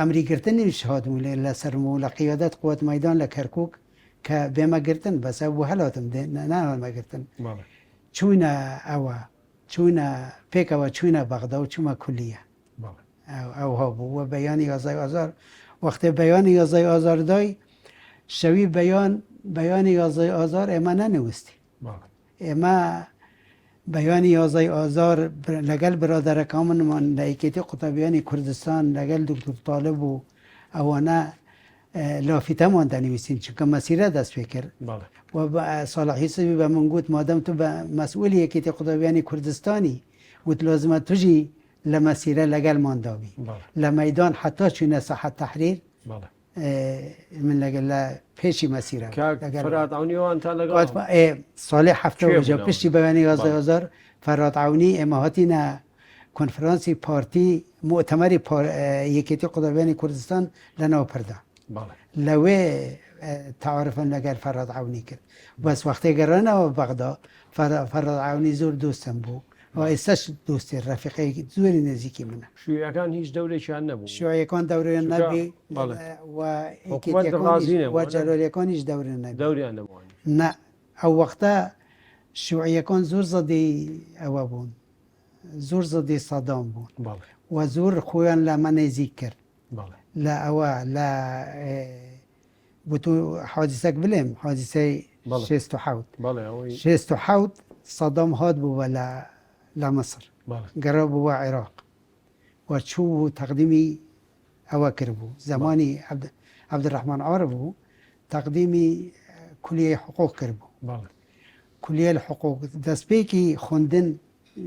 ئەمریگرتنی شهادبوو لە سەرم و لە قیادەت قووەت مەیدان لە کەرکووک کە بێمەگرتن بەسە بوو هەلاتم نامەگرتن چوونە ئەوە چوونە پێکەوە چوونە بەغدا و چوومە کولیە ئەوها بوو وە بەیانی 11 ئازار وەختێ بەیانی 11 ئازار دای شەوی بەیانی 11 ئازار ئێمە نەنووستی ئێمە بەیانی 11 ئازار لەگەل برادەرەکانمان لە یەکێتی قوتابیانی کوردستان لەگەل دکتۆر طالب و ئەوانە لافیتەمان دەنووسین چونکە مەسیرە دەست پێ کرد و ساڵحی سەبی بە من گوت مادەم تو بە مەسئولی یەکێتی قوتابیانی کوردستانی وت لازمە توژی لە مەسیرە لەگەلمان داوی لە مەیدان حتا چوونە سەحەت تەحریر من لەگەل لە پێشی مەسیرە ساڵی هەفتە پشتی بەیانی 11 ئازار فەرات عەونی ئێمە هاتینە کۆنفرانسی پارتی مؤتەمەری یەکێتی قوتابیانی کوردستان لە ناوپەردا لەوێ تعارفم لەگەل فەرات عەونی کرد بەس وەختێ گەڕانەوە بەغدا فەرات عەونی زۆر دۆستم بوو ئێستاش دۆستی ڕەفیقەی زۆری نزیکی منە شیوعەکان هیچ دەورێکیان نەبوو شیوعەکان دەورێن نەبی و جەلالیەکانیش دەورێن نەبی دەوریان نەبوو نە ئەو وەختە شیوعیەکان زۆر زەدەی ئەوە بوون زۆر زەدەی سەدام بوون و زۆر خۆیان لە مە نێزیک کرد لە ئەوە لە بوتو حادیسەك بڵێم حادیسەی 67 سەدام هات بووە لە مەسر گەڕا بووە عێراق و و چوو تقدیمی ئەوە کردبوو زمانی عەبدوڕەحمان عۆمەر بوو تقدیمی کولیەی حقوق کردبوو کولیەی حقوق دەستپێکی خوندن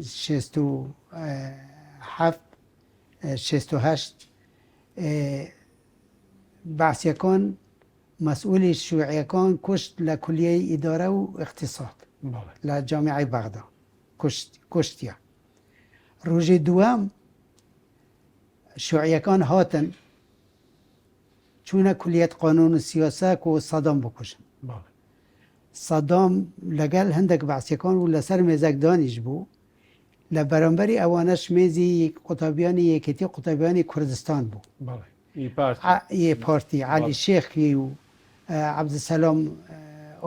68 بەعسیەکان مەسئولی شیوعیەکان کوشت لە کولیەی ئیدارە و اقتصاد لە جامیعەی بەغدا کوشتیە ڕۆژی دووەم شیوعیەکان هاتن چوونە کولیەت قانون و سیاسە و سەدام بکوژن سەدام لەگەڵ هەندێک بەعسیەکان و لەسەر مێزەک دانیش بوو لە بەرامبەری ئەوانەش مێزی قوتابیانی یەکێتی قوتابیانی کوردستان بوو یه پارتی علی شێخی و عەبدوسەلام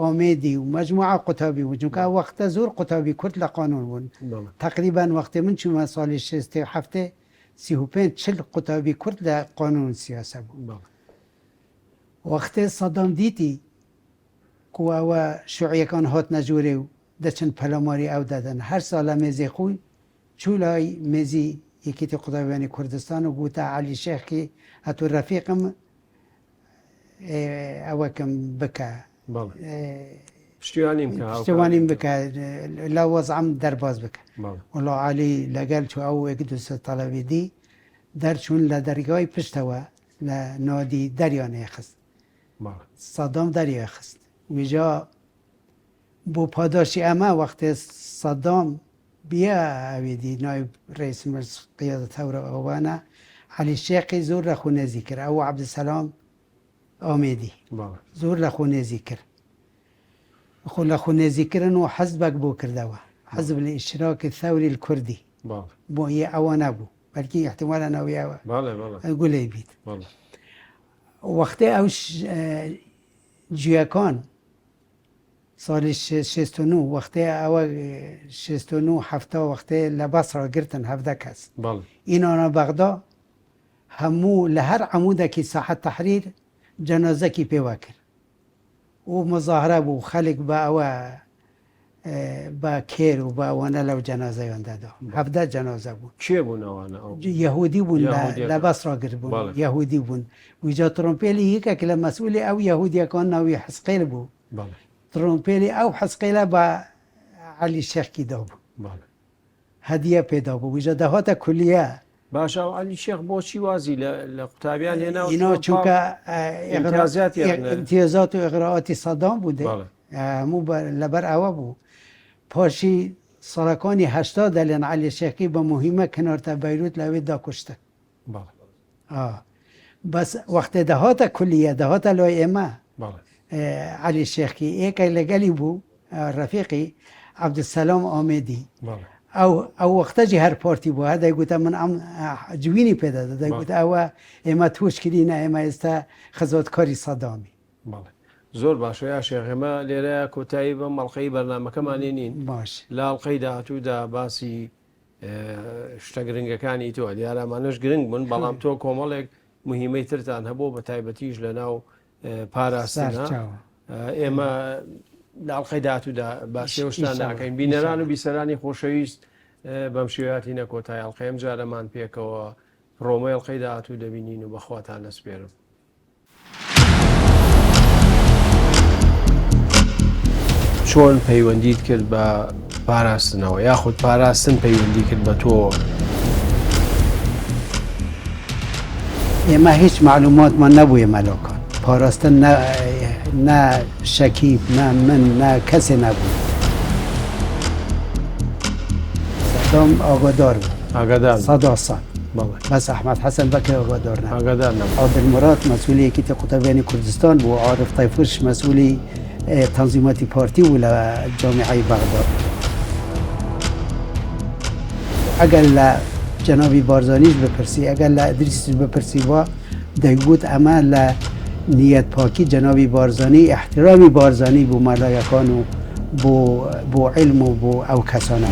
ئامێدی و مەجموعە قوتابی بوو چونکە وەختە زۆر قوتابی کورد لە قانون بوون تقریبا وەختێ من چوومە ساڵی 67 35 قوتابی کورد لە قانون سیاسە بوو وەختێ سەدام دیتی کو ئەوە شیوعیەکان هاتنە ژوورێ و دەچن پەلاماری ئەو دەدەن هەر ساڵ لە مێزی خۆی چوو لای مێزی یەکێتی قوتابیانی کوردستان و گوتە عەلی شێخی هەتوو ڕەفیقم ئەوەکەم بکە پشتیوانیم بکە لە وەزعم دەرباز بکە وەڵا عەلی لەگەڵ چوو ئەو یەک دووسە تەڵەبی دی دەرچوون لە دەرگای پشتەوە لە نادی دەریانەیە خست سەدام دەریە خست ویجا بۆ پاداشی ئەمە وەختێ سەدام بیا ئەوێدی نایب ڕئیس مجلس قیادەت هەورە ئەوانە عەلی شێقی زۆر لە خۆ نێزی کرد ئەو عەبدوسەلام ئامێدی زۆر لە خۆ نێزی کرد خۆ لە خۆ نێزیکردن و حەزبێک بۆ کردەوە حەزب الئیشتراکی الثەوری الکوردی بۆ ئەوە نەبوو بەلکی احتیمالە ناویەوە گولەی بیت وەختێ ئەو جویەکان ساڵی 69 وەختێ ئەوە 69 هەفتا وەختێ لە بەسڕا گرتن 17 کەس ئینانە بەغدا هەموو لە هەر عەموودێکی ساحەت تەحریر جەنازەکی پێوە کرد و مزاهرە بوو خەڵک بە ئەوە بە کێر و بە ئەوانە لەو جەنازەیاندەدا 17 جەنازە بوون کێ بوون ئەوانە یەهودی بوون لە بەسڕا گرت بوون یەهودی بوون ویجا ترۆمپێلی یەکێک لە مەسئولی ئەو یەهودیەکان ناوی حسقیل بوو ترۆمپێلی ئەو حسقیلە بە عەلی شێخی دابوو هەدیە پێدا بوو ویجا دەهاتە کولیە باشە عەلی شێخ بۆچی وازی لە قوتابیان هێنا چونکە ئیمتیازات و ئیغراءاتی سەدام بوو هەموو لەبەر ئەوە بوو پاشی ساڵەکانی 80 دەڵێن عەلی شێخی بە موهیمە کنارتە بەیروت لەوێ داکوشتە بەس وەختێ دەهاتە کولیە دەهاتە لای ئێمە عەلی شێخی ئێکە لەگەلی بوو ڕەفیقی عەبدوسەلام ئامێدی ئەو وەختەجی هەر پارتی بووە دەیگوتە من ئەم جوینی پێدەدا دەیگوت ئەوە ئێمە توشکرینە ئێمە ئێستا خزمەتکاری سەدامی زۆر باشە یا شێخ ئێمە لێرە کۆتایی بە مەڵقەی بەرنامەکەمانێ نین باش لە ئەڵقەی داهاتوودا باسی شتە گرنگەکانی تۆ دیارەمانەش گرنگ بوون بەڵام تۆ کۆمەڵێک مهمەی ترتان هەبوو بە تایبەتیش لە ناو پاراستنە ئێمە لە ئەڵقەی داهاتوودا باسی شتان ناکەین بینەران و بیسەرانی خۆشەویست بەم شێوەیەتی نەکۆتای ئەڵقەی ئەم جارەمان پێکەوە ڕۆمەی ئەڵقەی داهاتوو دەبینین و بەخواتان دەسپێرم چۆن پەیوەندیت کرد بە پاراستنەوە یاخود پاراستن پەیوەندی کرد بە تۆ ئێمە هیچ معلوماتمان نەبوو ئێمەلۆکان پاراستن نە شەکیب نە من نە کەسێ نەبوو سەدام ئاگادار بوو سەدا ساڵ بەس ئەحمەد حەسەن بەکر ئاگادار نەبوو عەبدولموراد مەسئولی یەکێتی قوتابیانی کوردستان بوو عارف تەیفوش مەسئولی تنظیماتی پارتی و لە جامیعەی بەغدا ئەگەر لە جەنابی بارزانیش بپرسی ئەگەر لە ئەدریسیش بپرسی وە دەیگوت ئەمە لە نیەت پاکی جەنابی بارزانی احترامی بارزانی بۆ مەلایەکان و بۆ عیلم و بۆ ئەو کەسانە